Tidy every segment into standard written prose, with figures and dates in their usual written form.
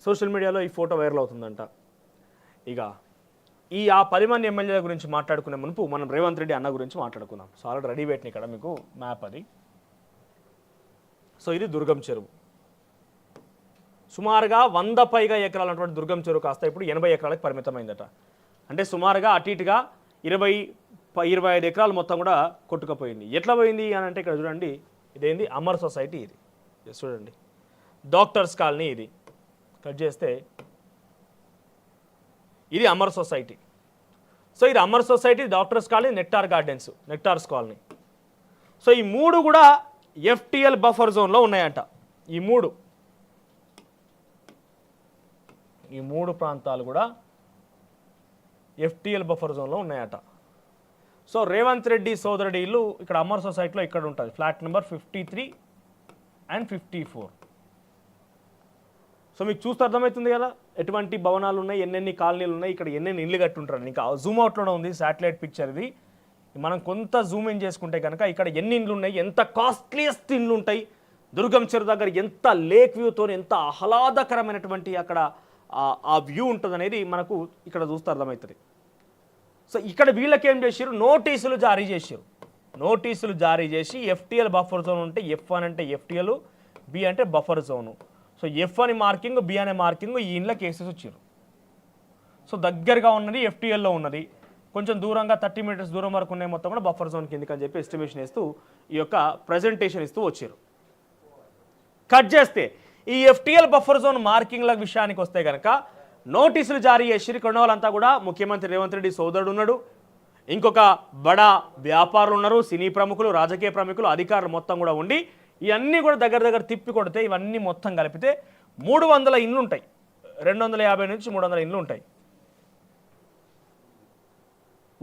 Social మీడియాలో ఈ photo viral అవుతుందంట. ఇక ఆ 10 మంది ఎమ్మెల్యేల గురించి మాట్లాడుకునే మునుపు మనం రేవంత్ రెడ్డి అన్న గురించి మాట్లాడుకుందాం. సో ఆల్రెడీ రెడీ పెట్టిన ఇక్కడ మీకు మ్యాప్ అది. సో ఇది దుర్గం చెరువు. సుమారుగా 100 పైగా ఎకరాలు ఉన్నటువంటి దుర్గం చెరువు కాస్త ఇప్పుడు 80 ఎకరాలకు పరిమితమైందట. అంటే సుమారుగా అటు ఇటుగా 25 ఎకరాలు మొత్తం కూడా కొట్టుకుపోయింది. ఎట్లా పోయింది అని అంటే ఇక్కడ చూడండి, ఇదేంది అమర్ సొసైటీ, ఇది చూడండి డాక్టర్స్ కాలనీ, ఇది కట్ చేస్తే ఇది అమర్ సొసైటీ. సో ఇది Amar society, doctors colony, nectar gardens, nectars colony. So ఈ మూడు కూడా FTL బఫర్ జోన్లో ఉన్నాయంట. ఈ మూడు ప్రాంతాలు కూడా FTL బఫర్ జోన్లో ఉన్నాయట. సో రేవంత్ రెడ్డి సోదరుడి ఇల్లు ఇక్కడ అమర్ సొసైటీలో ఇక్కడ ఉంటుంది, ఫ్లాట్ నెంబర్ 53 and 54. సో మీకు చూస్తే అర్థమవుతుంది కదా ఎటువంటి భవనాలు ఉన్నాయి, ఎన్నెన్ని కాలనీలు ఉన్నాయి, ఇక్కడ ఎన్నెన్ని ఇల్లు కట్టుంటారు. ఇంకా జూమ్ అవుట్లోనే ఉంది శాటిలైట్ పిక్చర్ ఇది. మనం కొంత జూమ్ ఇన్ చేసుకుంటే కనుక ఇక్కడ ఎన్ని ఇండ్లు ఉన్నాయి, ఎంత కాస్ట్లీయెస్ట్ ఇండ్లు ఉంటాయి, దుర్గం చెరువు దగ్గర ఎంత లేక్ వ్యూతో ఎంత ఆహ్లాదకరమైనటువంటి అక్కడ ఆ వ్యూ ఉంటుంది అనేది మనకు ఇక్కడ చూస్తే అర్థమవుతుంది. సో ఇక్కడ వీళ్ళకి ఏం చేశారు, నోటీసులు జారీ చేసి FTL బఫర్ జోన్ ఉంటే F1 అంటే FTL, B అంటే బఫర్ జోను. సో F అని మార్కింగ్, B అనే మార్కింగ్, ఈ ఇండ్ల కేసెస్ వచ్చారు. సో దగ్గరగా ఉన్నది FTLలో ఉన్నది, కొంచెం దూరంగా 30 మీటర్స్ దూరం వరకు ఉన్నాయి మొత్తం కూడా బఫర్ జోన్ కిందకి అని చెప్పి ఎస్టిమేషన్ ఇస్తూ ఈ యొక్క ప్రజెంటేషన్ ఇస్తూ వచ్చారు. కట్ చేస్తే ఈ FTL బఫర్ జోన్ మార్కింగ్ల విషయానికి వస్తే కనుక నోటీసులు జారీ చేసి ఇక్కడ వాళ్ళంతా కూడా ముఖ్యమంత్రి రేవంత్ రెడ్డి సోదరుడు ఉన్నాడు, ఇంకొక బడా వ్యాపారులు ఉన్నారు, సినీ ప్రముఖులు, రాజకీయ ప్రముఖులు, అధికారులు మొత్తం కూడా ఉండి ఇవన్నీ కూడా దగ్గర తిప్పి కొడితే ఇవన్నీ మొత్తం కలిపితే 300 ఇండ్లు ఉంటాయి. 250 నుంచి 300 ఇండ్లు ఉంటాయి.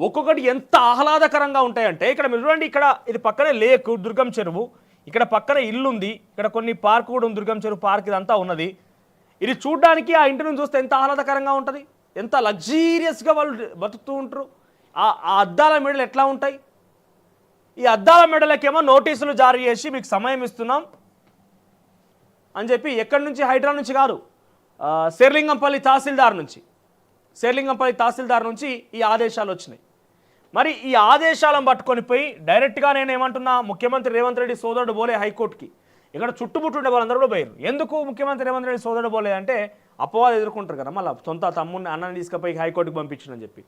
ఒక్కొక్కటి ఎంత ఆహ్లాదకరంగా ఉంటాయంటే ఇక్కడ మీరు చూడండి, ఇక్కడ ఇది పక్కనే లేక్ దుర్గం చెరువు, ఇక్కడ పక్కన ఇల్లు ఉంది, ఇక్కడ కొన్ని పార్క్ కూడా ఉంది, దుర్గం చెరువు పార్క్ ఇదంతా ఉన్నది. ఇది చూడడానికి ఆ ఇంటి నుంచి చూస్తే ఎంత ఆహ్లాదకరంగా ఉంటుంది, ఎంత లగ్జీరియస్గా వాళ్ళు బతుకుతూ ఉంటారు. ఆ అద్దాల మెడలు ఎట్లా ఉంటాయి, ఈ అద్దాల మెడలకేమో నోటీసులు జారీ చేసి మీకు సమయం ఇస్తున్నాం అని చెప్పి ఎక్కడి నుంచి, హైదరాబాద్ నుంచి కాదు, శేర్లింగంపల్లి తహసీల్దార్ నుంచి ఈ ఆదేశాలు వచ్చినాయి. మరి ఈ ఆదేశాలను పట్టుకొని పోయి డైరెక్ట్గా నేను ఏమంటున్నా, ముఖ్యమంత్రి రేవంత్ రెడ్డి సోదరుడు బోలే హైకోర్టుకి. ఇక్కడ చుట్టుముట్టుండే వాళ్ళందరూ కూడా పోయారు. ఎందుకు ముఖ్యమంత్రి రేవంత్ రెడ్డి సోదరుడు బోలే అంటే అపవాదం ఎదుర్కొంటారు కదా, మళ్ళీ సొంత తమ్ముడిని అన్నని తీసుకుపోయి హైకోర్టుకి పంపించని చెప్పి.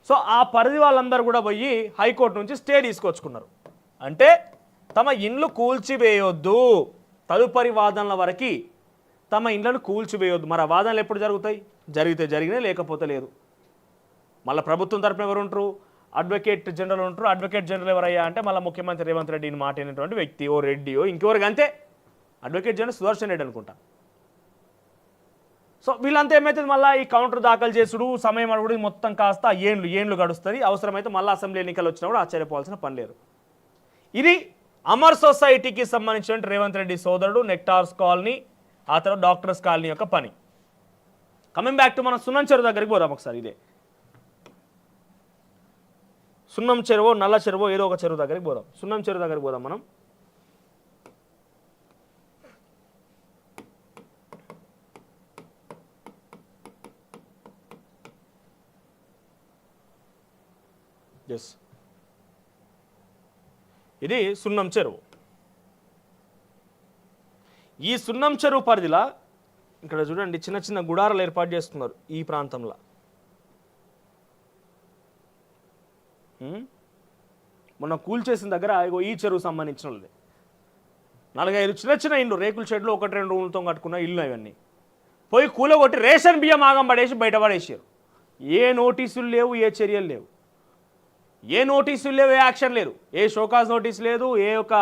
సో ఆ పరిధి వాళ్ళందరూ కూడా పోయి హైకోర్టు నుంచి స్టే తీసుకొచ్చుకున్నారు. అంటే తమ ఇండ్లు కూల్చివేయొద్దు, తదుపరి వాదనల వరకు తమ ఇండ్లను కూల్చివేయొద్దు. మరి ఆ వాదనలు ఎప్పుడు జరుగుతాయి, జరిగితే జరిగినాయి, లేకపోతే లేదు. మళ్ళీ ప్రభుత్వం తరపున ఎవరు ఉంటారు, అడ్వకేట్ జనరల్ ఉంటారు. అడ్వకేట్ జనరల్ ఎవరయ్యా అంటే మళ్ళీ ముఖ్యమంత్రి రేవంత్ రెడ్డిని మాట అయినటువంటి వ్యక్తి, ఓ రెడ్డియో ఇంకెవరికి, అంతే. అడ్వకేట్ జనరల్ సుదర్శన్ రెడ్డి అనుకుంటా. సో వీళ్ళంతా ఏమైతుంది, మళ్ళీ ఈ కౌంటర్ దాఖలు చేసుడు, సమయం అడుగుడు, మొత్తం కాస్త ఏండ్లు గడుస్తుంది. అవసరమైతే మళ్ళీ అసెంబ్లీ ఎన్నికలు వచ్చినా కూడా ఆశ్చర్యపోవాల్సిన పని లేదు. ఇది అమర్ సొసైటీకి సంబంధించిన రేవంత్ రెడ్డి సోదరుడు, నెక్టార్స్ కాలనీ, ఆ తర్వాత డాక్టర్స్ కాలనీ యొక్క పని. కమింగ్ బ్యాక్ టు మనం సున్నం చెరువు దగ్గరికి పోదాం ఒకసారి. ఇదే సున్నం చెరువు, నల్ల చెరువు, ఏదో ఒక చెరువు దగ్గరికి పోదాం. సున్నం చెరువు దగ్గరికి పోదాం మనం. ఎస్, ఇది సున్నం చెరువు. ఈ సున్నం చెరువు పరిధిలో ఇక్కడ చూడండి చిన్న చిన్న గుడారాలు ఏర్పాటు చేస్తున్నారు ఈ ప్రాంతంలో. మొన్న కూల్చేసిన దగ్గర ఈ చెరువు సంబంధించిన 4-5 చిన్న ఇండ్లు, రేకుల షెడ్లు, 1-2 రూములతో కట్టుకున్న ఇల్లు, అవన్నీ పోయి కూలగొట్టి రేషన్ బియ్యం ఆగం పడేసి బయట పడేసారు. ఏ నోటీసులు లేవు, ఏ చర్యలు లేవు, ఏ యాక్షన్ లేదు, ఏ షోకాజ్ నోటీస్ లేదు, ఏ ఒక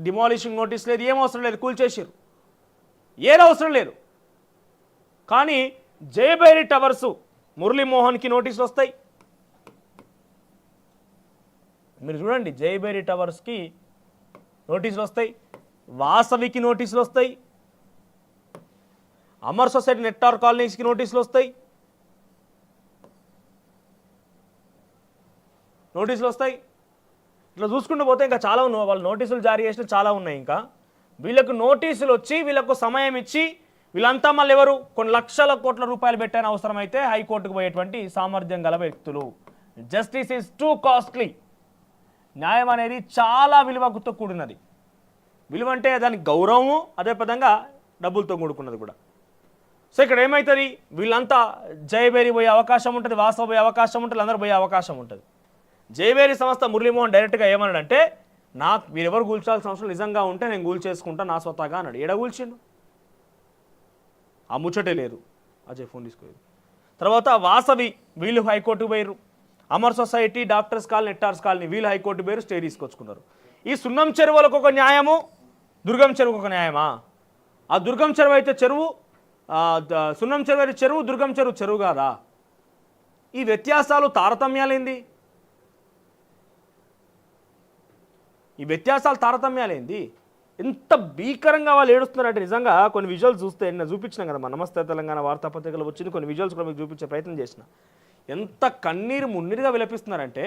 డిమాలిషింగ్ నోటీస్ లేదు, ఏం అవసరం లేదు, కూల్చేసారు. ఏం అవసరం లేదు. కానీ జయబైరి టవర్సు మురళీమోహన్కి నోటీసులు వస్తాయి. మీరు చూడండి, జయబైరి టవర్స్కి నోటీసులు వస్తాయి, వాసవికి నోటీసులు వస్తాయి, అమర్ సొసైటీ నెక్టార్ కాలనీస్కి నోటీసులు వస్తాయి. ఇట్లా చూసుకుంటూ పోతే ఇంకా చాలా ఉన్నాయి. వాళ్ళు నోటీసులు జారీ చేసిన చాలా ఉన్నాయి. ఇంకా వీళ్ళకు నోటీసులు వచ్చి వీళ్ళకు సమయం ఇచ్చి వీళ్ళంతా మళ్ళీ ఎవరు? కొన్ని లక్షల కోట్ల రూపాయలు పెట్టని అవసరమైతే హైకోర్టుకు పోయేటువంటి సామర్థ్యం గల వ్యక్తులు. Justice is too costly. న్యాయం అనేది చాలా విలువతో కూడినది. విలువ అంటే దానికి గౌరవము, అదే పదంగా డబ్బులతో కూడుకున్నది కూడా. సో ఇక్కడ ఏమవుతుంది? వీళ్ళంతా జయబేరి పోయే అవకాశం ఉంటుంది, వాసవ పోయే అవకాశం ఉంటుంది, అందరూ పోయే అవకాశం ఉంటుంది. జయబేరి సంస్థ మురళీమోహన్ డైరెక్ట్గా ఏమన్నాడంటే, మీరెవరు కూల్చాల్సిన అవసరం నిజంగా ఉంటే నేను కూల్చేసుకుంటా నా స్వతహాగా అన్నాడు. ఏడ కూల్చిండు? ఆ ముచ్చటే లేదు. అజయ్ ఫోన్ తీసుకోలేదు. తర్వాత వాసవి వీళ్ళు హైకోర్టుకు పోయారు. Amar society, doctors colony, nectars colony వీళ్ళు హైకోర్టు పోయారు, స్టే తీసుకొచ్చుకున్నారు. ఈ సున్నం చెరువులకు ఒక న్యాయము, దుర్గం చెరువుకు ఒక న్యాయమా? ఆ దుర్గం చెరువు అయితే చెరువు, సున్నం చెరువు అయితే చెరువు, దుర్గం చెరువు చెరువు కాదా? ఈ వ్యత్యాసాలు తారతమ్యాలేంది? ఈ వ్యత్యాసాలు తారతమ్యాలేంది? ఎంత భీకరంగా వాళ్ళు ఏడుస్తున్నారంటే నిజంగా కొన్ని విజువల్స్ చూస్తే నేను చూపించినాం కదా, మన నమస్తే తెలంగాణ వార్తాపత్రికలు వచ్చింది, కొన్ని విజువల్స్ కూడా మీకు చూపించే ప్రయత్నం చేసిన. ఎంత కన్నీరు మున్నీరుగా విలపిస్తున్నారంటే,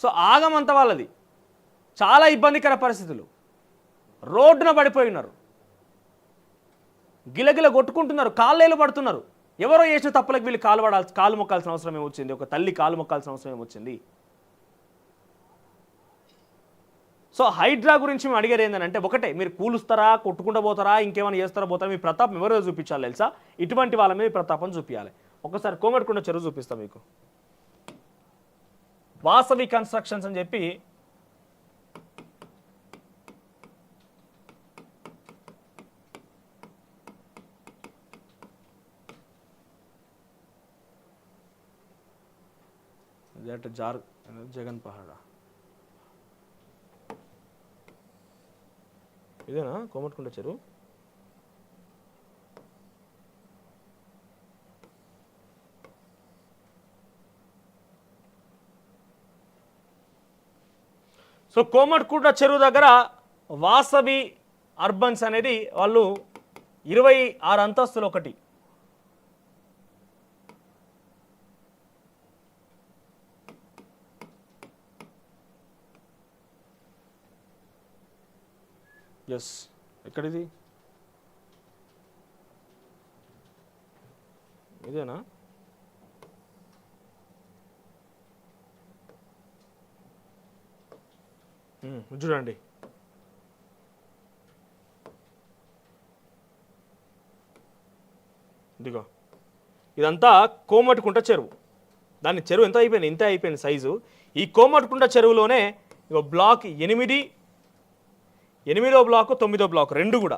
సో ఆగమంత వాళ్ళది. చాలా ఇబ్బందికర పరిస్థితులు. రోడ్డున పడిపోయి ఉన్నారు, గిలగిల కొట్టుకుంటున్నారు, కాళ్ళేలు పడుతున్నారు. ఎవరో చేసిన తప్పులకు వీళ్ళు కాలు మొక్కాల్సిన అవసరం ఏమొచ్చింది? ఒక తల్లి కాలు మొక్కాల్సిన అవసరం ఏమొచ్చింది? సో హైడ్రా గురించి మేము అడిగేది ఏంటంటే, ఒకటే, మీరు కూలుస్తారా, కొట్టుకుంటూ పోతారా, ఇంకేమైనా చేస్తారా, పోతారా, మీ ప్రతాపం ఎవరో చూపించాలి తెలుసా? ఇటువంటి వాళ్ళ మీద ప్రతాపం చూపించాలి. ఒకసారి కోమటికొండ చెరువు చూపిస్తాం మీకు. వాసవి కన్స్ట్రక్షన్స్ అని చెప్పి జగన్ పహాడా ఇదేనా కోమటికొండ చెరువు? సో కోమటికొండ చెరువు దగ్గర వాసవి అర్బన్స్ అనేది వాళ్ళు 26 అంతస్తులు ఒకటి. ఎస్, ఎక్కడిది? ఇదేనా? చూడండి, ఇదిగో ఇదంతా కోమటికుంట చెరువు. దాని చెరువు ఎంత అయిపోయింది? ఇంత అయిపోయింది సైజు. ఈ కోమటికుంట చెరువులోనే ఇగో బ్లాక్ 8, 8వ బ్లాకు, 9వ బ్లాకు రెండు కూడా.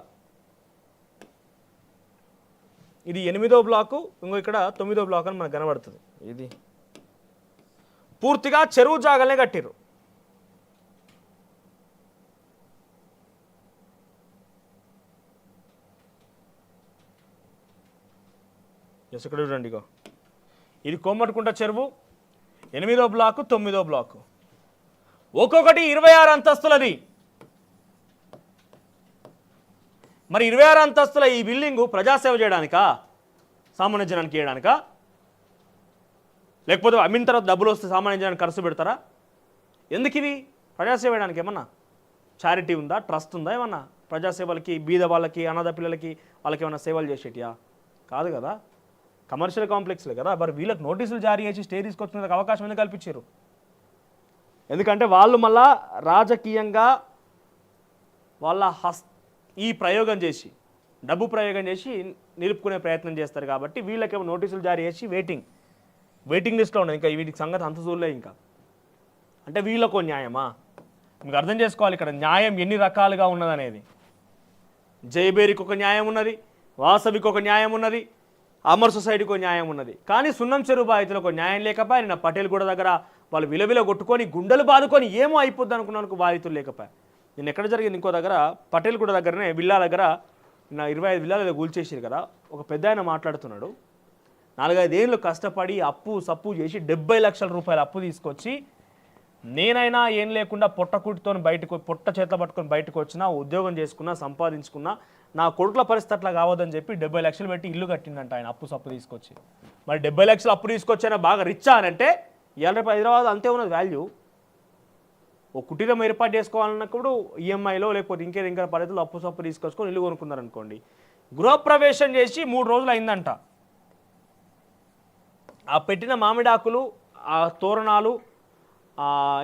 ఇది 8వ బ్లాకు, ఇంకో ఇక్కడ 9వ బ్లాక్ అని మనకు కనబడుతుంది. ఇది పూర్తిగా చెరువు జాగాలనే కట్టిర్రు. ఇక్కడ చూడండి, ఇగో ఇది కోమటికుంట చెరువు, 8వ బ్లాకు, 9వ బ్లాకు, ఒక్కొక్కటి 26 అంతస్తులది. మరి 26 అంతస్తుల ఈ బిల్డింగు ప్రజాసేవ చేయడానికా, సామాన్య జనానికి చేయడానికా, లేకపోతే అమ్మిన తర్వాత డబ్బులు వస్తే సామాన్య జనానికి ఖర్చు పెడతారా? ఎందుకు ఇవి? ప్రజాసేవ చేయడానికి ఏమన్నా చారిటీ ఉందా, ట్రస్ట్ ఉందా? ఏమన్నా ప్రజాసేవలకి, బీద వాళ్ళకి, అనాథ పిల్లలకి వాళ్ళకి ఏమన్నా సేవలు చేసేటియా? కాదు కదా, కమర్షియల్ కాంప్లెక్స్లే కదా. మరి వీళ్ళకి నోటీసులు జారీ చేసి స్టే తీసుకొచ్చుకునే అవకాశం ఎందుకు కల్పించారు? ఎందుకంటే వాళ్ళు మళ్ళా రాజకీయంగా వాళ్ళ ఈ ప్రయోగం చేసి, డబ్బు ప్రయోగం చేసి నిలుపుకునే ప్రయత్నం చేస్తారు. కాబట్టి వీళ్ళకేమో నోటీసులు జారీ చేసి వెయిటింగ్ లిస్ట్లో ఉన్నాయి. ఇంకా వీటికి సంగతి అంత చూడలే. ఇంకా అంటే వీళ్ళకో న్యాయమా? మీకు అర్థం చేసుకోవాలి ఇక్కడ న్యాయం ఎన్ని రకాలుగా ఉన్నదనేది. జయబేరికి ఒక న్యాయం ఉన్నది, వాసవికి ఒక న్యాయం ఉన్నది, అమర్ సొసైటీకి ఒక న్యాయం ఉన్నది. కానీ సున్నం చెరువు బాధితులకు న్యాయం లేకపోయా. నిన్న పటేల్ కూడా దగ్గర వాళ్ళు విలవిల కొట్టుకొని గుండెలు బాదుకొని ఏమో అయిపోద్ది అనుకున్నాను, బాధితులు లేకపోయా. నేను ఎక్కడ జరిగింది? ఇంకో దగ్గర పటేల్ కూడా దగ్గరనే విల్లా దగ్గర 25 విల్లాలు ఏదో కూల్చేసారు కదా. ఒక పెద్ద ఆయన మాట్లాడుతున్నాడు, 4-5 ఏళ్ళు కష్టపడి అప్పు సప్పు చేసి 70 లక్షల రూపాయలు అప్పు తీసుకొచ్చి, నేనైనా ఏం లేకుండా పొట్ట చేతిలో పట్టుకొని బయటకు వచ్చినా, ఉద్యోగం చేసుకున్నా, సంపాదించుకున్నా, నా కొడుకుల పరిస్థితి అట్లా కావద్దని చెప్పి 70 లక్షలు పెట్టి ఇల్లు కట్టిందంట ఆయన అప్పు సప్పు తీసుకొచ్చి. మరి 70 లక్షలు అప్పు తీసుకొచ్చైనా బాగా రిచ్చా అని అంటే, ఇవాళ రేపు హైదరాబాద్ అంతే ఉన్నది వాల్యూ. ఓ కుటీరం ఏర్పాటు చేసుకోవాలన్నప్పుడు ఈఎంఐలో లేకపోతే ఇంకా పద్ధతులు అప్పు సప్పు తీసుకొచ్చుకొని ఇల్లు కొనుక్కున్నారనుకోండి, గృహప్రవేశం చేసి 3 రోజులు అయిందంట. ఆ పెట్టిన మామిడాకులు, ఆ తోరణాలు,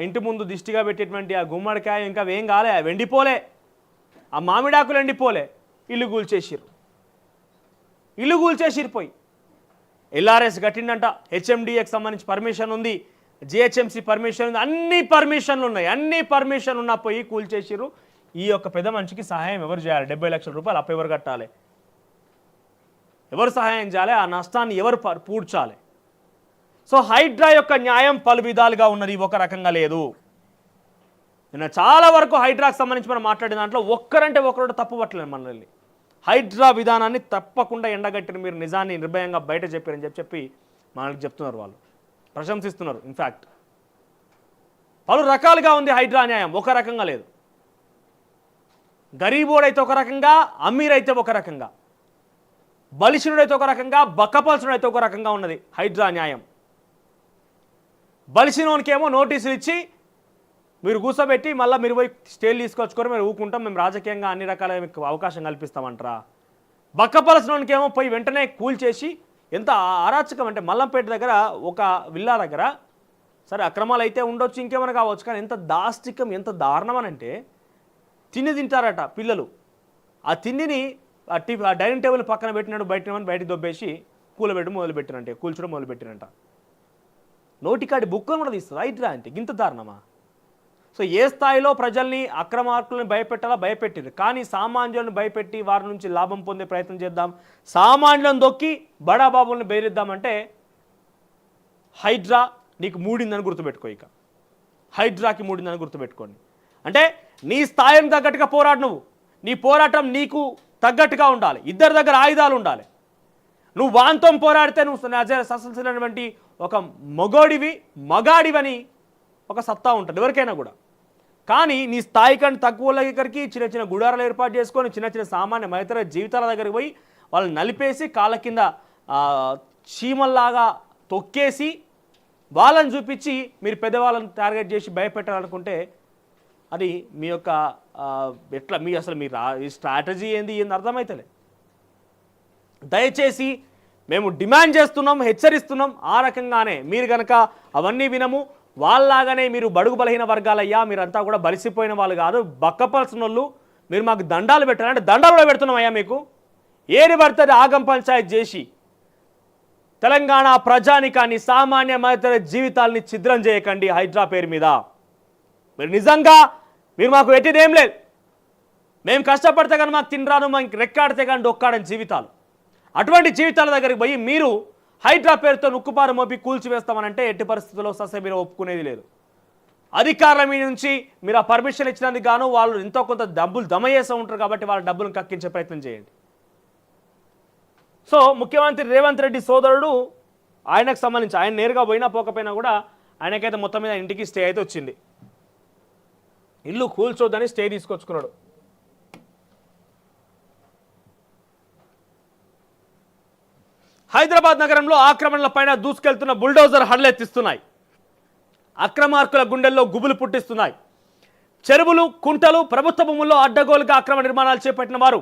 ఇంటి ముందు దిష్టిగా పెట్టేటువంటి ఆ గుమ్మడికాయ ఇంకా ఏం కాలే, వెండిపోలే, ఆ మామిడాకులు ఎండిపోలే, ఇల్లు కూల్చేసిరు పోయి. ఎల్ఆర్ఎస్ కట్టిందంట, హెచ్ఎండిఏకి సంబంధించి పర్మిషన్ ఉంది, జిహెచ్ఎంసీ పర్మిషన్ ఉంది, అన్ని పర్మిషన్లు ఉన్నాయి. అన్ని పర్మిషన్ ఉన్నా పోయి కూల్చేసిరు. ఈ యొక్క పెద్ద మనిషికి సహాయం ఎవరు చేయాలి? 70 లక్షల రూపాయలు అప్పు ఎవరు కట్టాలి? ఎవరు సహాయం చేయాలి? ఆ నష్టాన్ని ఎవరు పూడ్చాలి? సో హైడ్రా యొక్క న్యాయం పలు విధాలుగా ఉన్నది, ఒక రకంగా లేదు. నిన్న చాలా వరకు హైడ్రాకి సంబంధించి మనం మాట్లాడిన దాంట్లో ఒక్కరంటే ఒకరు తప్పు పట్టలేదు. మనల్ని హైడ్రా విధానాన్ని తప్పకుండా ఎండగట్టిన మీరు నిజాన్ని నిర్భయంగా బయట చెప్పారని చెప్పి మనకి చెప్తున్నారు, వాళ్ళు ప్రశంసిస్తున్నారు. ఇన్ఫ్యాక్ట్ పలు రకాలుగా ఉంది హైడ్రా న్యాయం, ఒక రకంగా లేదు. గరీబోడైతే ఒక రకంగా, అమీర్ అయితే ఒక రకంగా, బలిషనుడైతే ఒక రకంగా, బక్కపల్సుడైతే ఒక రకంగా ఉన్నది హైడ్రా న్యాయం. బలిసినోనికేమో నోటీసులు ఇచ్చి మీరు కూర్చోబెట్టి మళ్ళీ మీరు పోయి స్టేలు తీసుకొచ్చుకొని మీరు ఊకుంటాం, మేము రాజకీయంగా అన్ని రకాల మీకు అవకాశం కల్పిస్తామంటారా? బక్కపలసినోనికేమో పోయి వెంటనే కూల్చేసి, ఎంత అరాచకం అంటే మల్లంపేట దగ్గర ఒక విల్లా దగ్గర, సరే అక్రమాలు అయితే ఉండొచ్చు, ఇంకేమైనా కావచ్చు, కానీ ఎంత దాష్టికం, ఎంత దారుణం అని అంటే తిని తింటారట పిల్లలు. ఆ తిండిని ఆ డైనింగ్ టేబుల్ పక్కన పెట్టినట్టు బయటికి దొబ్బేసి కూలబెట్టడం మొదలుపెట్టినంట. నోటికాడి బుక్కను కూడా తీస్తుంది హైడ్రా అంటే. గింత దారుణమా? సో ఏ స్థాయిలో ప్రజల్ని అక్రమార్కులను భయపెట్టారు, కానీ సామాన్యులను భయపెట్టి వారి నుంచి లాభం పొందే ప్రయత్నం చేద్దాం, సామాన్యులను దొక్కి బడాబాబులను బెదిరిద్దామంటే హైడ్రా నీకు మూడిందని గుర్తుపెట్టుకో. ఇక హైడ్రాకి మూడిందని గుర్తుపెట్టుకోండి. అంటే నీ స్థాయిని తగ్గట్టుగా పోరాడు నువ్వు, నీ పోరాటం నీకు తగ్గట్టుగా ఉండాలి, ఇద్దరి దగ్గర ఆయుధాలు ఉండాలి. నువ్వు వాంతం పోరాడితే నువ్వు సశస్త్రమైనటువంటి ఒక మగాడివని ఒక సత్తా ఉంటుంది ఎవరికైనా కూడా. కానీ నీ స్థాయి కంటే తక్కువ దగ్గరికి చిన్న చిన్న గుడారాలు ఏర్పాటు చేసుకొని చిన్న సామాన్య మైతర జీవితాల దగ్గరికి పోయి వాళ్ళని నలిపేసి కాళ్ళ కింద చీమల్లాగా తొక్కేసి వాళ్ళని చూపించి మీరు పెద్దవాళ్ళని టార్గెట్ చేసి భయపెట్టాలనుకుంటే అది మీ యొక్క ఎట్లా అసలు మీ స్ట్రాటజీ ఏంది అర్థమవుతలే. దయచేసి మేము డిమాండ్ చేస్తున్నాం, హెచ్చరిస్తున్నాం, ఆ రకంగానే మీరు కనుక అవన్నీ వినము, వాళ్ళలాగానే మీరు బడుగు బలహీన వర్గాలయ్యా, మీరంతా కూడా బలిసిపోయిన వాళ్ళు కాదు, బక్కపల్సిన వాళ్ళు, మీరు మాకు దండాలు పెట్టారంటే దండాలు కూడా పెడుతున్నాం అయ్యా మీకు. ఏది పడుతుంది ఆగం పంచాయత్ చేసి తెలంగాణ ప్రజానికాన్ని, సామాన్య మధ్య జీవితాలని ఛిద్రం చేయకండి హైడ్రా పేరు మీద. మీరు నిజంగా మాకు పెట్టేదేం లేదు, మేము కష్టపడితే కానీ మాకు తినరాను, మాకు రెక్కాడితే కానీ డొక్కాడని జీవితాలు, అటువంటి జీవితాల దగ్గరికి పోయి మీరు హైడ్రా పేరుతో ఉక్కుపారు మోపి కూల్చివేస్తామనంటే ఎట్టి పరిస్థితుల్లో మీరు ఒప్పుకునేది లేదు. అధికారుల మీ నుంచి మీరు ఆ పర్మిషన్ ఇచ్చినందుకు గాను వాళ్ళు ఎంతో కొంత డబ్బులు దమయేస్తూ ఉంటారు కాబట్టి వాళ్ళ డబ్బులను కక్కించే ప్రయత్నం చేయండి. సో ముఖ్యమంత్రి రేవంత్ రెడ్డి సోదరుడు, ఆయనకు సంబంధించి ఆయన నేరుగా పోయినా పోకపోయినా కూడా ఆయనకైతే మొత్తం మీద ఇంటికి స్టే అయితే వచ్చింది. ఇల్లు కూల్చొద్దని స్టే తీసుకొచ్చుకున్నాడు. హైదరాబాద్ నగరంలో ఆక్రమణలపైన దూసుకెళ్తున్న బుల్డోజర్ హడలెత్తిస్తున్నాయి, అక్రమార్కుల గుండెల్లో గుబులు పుట్టిస్తున్నాయి. చెరువులు, కుంటలు, ప్రభుత్వ భూముల్లో అడ్డగోలుగా అక్రమ నిర్మాణాలు చేపట్టిన వారు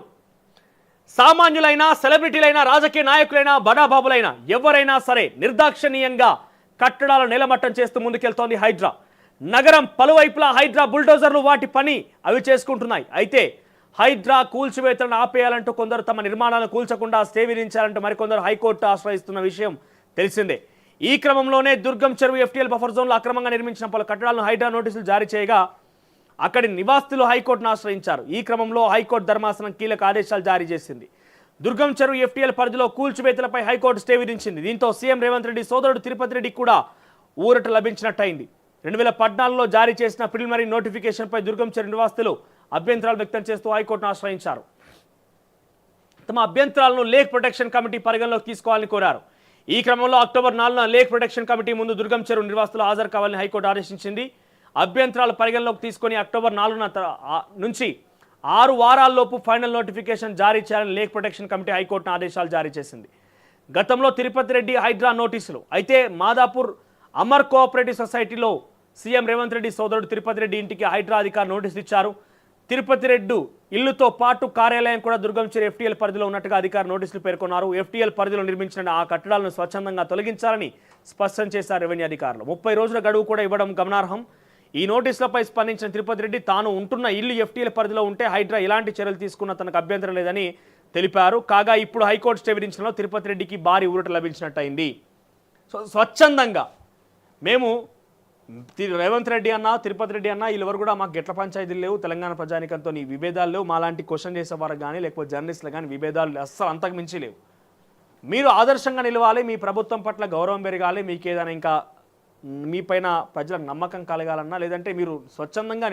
సామాన్యులైనా, సెలబ్రిటీలైనా, రాజకీయ నాయకులైనా, బడాబాబులైనా ఎవరైనా సరే నిర్దాక్షిణీయంగా కట్టడాలను నిలమట్టం చేస్తూ ముందుకెళ్తోంది హైడ్రా. నగరం పలువైపులా హైడ్రా బుల్డోజర్లు వాటి పని అవి చేసుకుంటున్నాయి. అయితే హైడ్రా కూల్చివేతలను ఆపేయాలంటూ కొందరు తమ నిర్మాణాలను కూల్చకుండా స్టే విధించాలంటూ మరికొందరు హైకోర్టు ఆశ్రయిస్తున్న విషయం తెలిసిందే. ఈ క్రమంలోనే దుర్గం చెరువు ఎఫ్టీఎల్ బఫర్ జోన్లో అక్రమంగా నిర్మించిన పలు కట్టడాలను హైడ్రా నోటీసులు జారీ చేయగా అక్కడి నివాసితులు హైకోర్టును ఆశ్రయించారు. ఈ క్రమంలో హైకోర్టు ధర్మాసనం కీలక ఆదేశాలు జారీ చేసింది. దుర్గం చెరువు ఎఫ్టీఎల్ పరిధిలో కూల్చివేతలపై హైకోర్టు స్టే విధించింది. దీంతో సీఎం రేవంత్ రెడ్డి సోదరుడు తిరుపతి రెడ్డికి కూడా ఊరట లభించినట్టయింది. 2014లో జారీ చేసిన ప్రిలిమినరీ నోటిఫికేషన్పై దుర్గం చెరువు నివాసితులు అభ్యంతరాలు వ్యక్తం చేస్తూ హైకోర్టును ఆశ్రయించారు. తమ అభ్యంతరాలను లేక్ ప్రొటెక్షన్ కమిటీ పరిగణలోకి తీసుకోవాలని కోరారు. ఈ క్రమంలో అక్టోబర్ 4న లేక్ ప్రొటెక్షన్ కమిటీ ముందు దుర్గం చెరువు నిర్వాసితులు హాజరు కావాలని హైకోర్టు ఆదేశించింది. అభ్యంతరాలు పరిగణలోకి తీసుకొని అక్టోబర్ 4న నుంచి 6 వారాల్లోపు ఫైనల్ నోటిఫికేషన్ జారీ చేయాలని లేక్ ప్రొటెక్షన్ కమిటీ హైకోర్టును ఆదేశాలు జారీ చేసింది. గతంలో తిరుపతి రెడ్డి హైడ్రా నోటీసులు, అయితే మాదాపూర్ అమర్ కోఆపరేటివ్ సొసైటీలో సీఎం రేవంత్ రెడ్డి సోదరుడు తిరుపతి రెడ్డి ఇంటికి హైడ్రా అధికారులు నోటీసులు ఇచ్చారు. తిరుపతి రెడ్డి ఇల్లుతో పాటు కార్యాలయం కూడా దుర్గంచేరి ఎఫ్టీఎల్ పరిధిలో ఉన్నట్టుగా అధికారులు నోటీసులు పేర్కొన్నారు. ఎఫ్టీఎల్ పరిధిలో నిర్మించిన ఆ కట్టడాలను స్వచ్ఛందంగా తొలగించాలని స్పష్టం చేశారు రెవెన్యూ అధికారులు. 30 రోజుల గడువు కూడా ఇవ్వడం గమనార్హం. ఈ నోటీసులపై స్పందించిన తిరుపతి రెడ్డి తాను ఉంటున్న ఇల్లు ఎఫ్టీఎల్ పరిధిలో ఉంటే హైడ్రా ఎలాంటి చర్యలు తీసుకున్నా తనకు అభ్యంతరం లేదని తెలిపారు. కాగా ఇప్పుడు హైకోర్టు స్టే విధించడంలో తిరుపతి రెడ్డికి భారీ ఊరట లభించినట్టయింది. సో స్వచ్ఛందంగా మేము రేవంత్ రెడ్డి అన్న తిరుపతి రెడ్డి అన్న వీళ్ళెవరు కూడా మాకు గెట్ల పంచాయతీలు లేవు, తెలంగాణ ప్రజానికంతో నీ విభేదాలు లేవు, మాలాంటి క్వశ్చన్ చేసేవారు కానీ లేకపోతే జర్నలిస్టులు కానీ విభేదాలు అస్సలు అంతకు మించి లేవు. మీరు ఆదర్శంగా నిలవాలి, మీ ప్రభుత్వం పట్ల గౌరవం పెరగాలి, మీకు ఏదైనా ఇంకా మీపైన ప్రజలకు నమ్మకం కలగాలన్నా లేదంటే మీరు స్వచ్ఛందంగా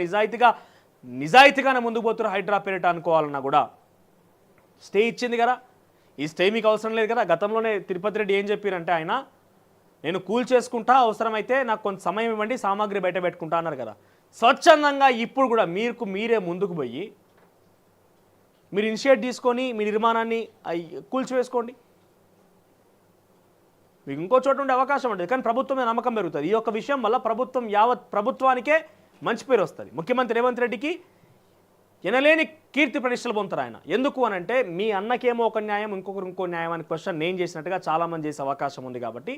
నిజాయితీగానే ముందుకు పోతున్నారు హైడ్రా పేరిట అనుకోవాలన్నా కూడా స్టే ఇచ్చింది కదా. ఈ స్టే మీకు అవసరం లేదు కదా. గతంలోనే తిరుపతి రెడ్డి ఏం చెప్పారంటే ఆయన నేను కూల్ చేసుకుంటా, అవసరమైతే నాకు కొంత సమయం ఇవ్వండి, సామాగ్రి బయట పెట్టుకుంటా అన్నారు కదా. స్వచ్ఛందంగా ఇప్పుడు కూడా మీరే ముందుకు పోయి మీరు ఇనిషియేట్ తీసుకొని మీ నిర్మాణాన్ని కూల్చివేసుకోండి. మీకు ఇంకో చోట ఉండే అవకాశం ఉంటుంది, కానీ ప్రభుత్వం మీద నమ్మకం పెరుగుతుంది. ఈ యొక్క విషయం వల్ల యావత్ ప్రభుత్వానికే మంచి పేరు వస్తుంది. ముఖ్యమంత్రి రేవంత్ రెడ్డికి ఎనలేని కీర్తి ప్రతిష్టలు పొందుతారు ఆయన. ఎందుకు అనంటే మీ అన్నకేమో ఒక న్యాయం, ఇంకో న్యాయం అని క్వశ్చన్ నేను చేసినట్టుగా చాలామంది చేసే అవకాశం ఉంది. కాబట్టి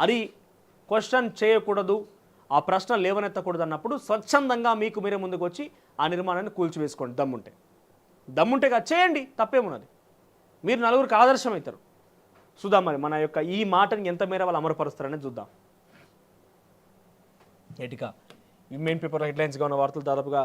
అది క్వశ్చన్ చేయకూడదు, ఆ ప్రశ్న లేవనెత్తకూడదు అన్నప్పుడు స్వచ్ఛందంగా మీరే ముందుకు వచ్చి ఆ నిర్మాణాన్ని కూల్చివేసుకోండి. దమ్ముంటే చేయండి, తప్పేమున్నది. మీరు నలుగురికి ఆదర్శం అవుతారు. చూద్దాం మరి మన యొక్క ఈ మాటని ఎంత మేర వాళ్ళు అమలుపరుస్తారనేది చూద్దాం. ఏటికా ఈ మెయిన్ పేపర్ హెడ్లైన్స్గా ఉన్న వార్తలు దాదాపుగా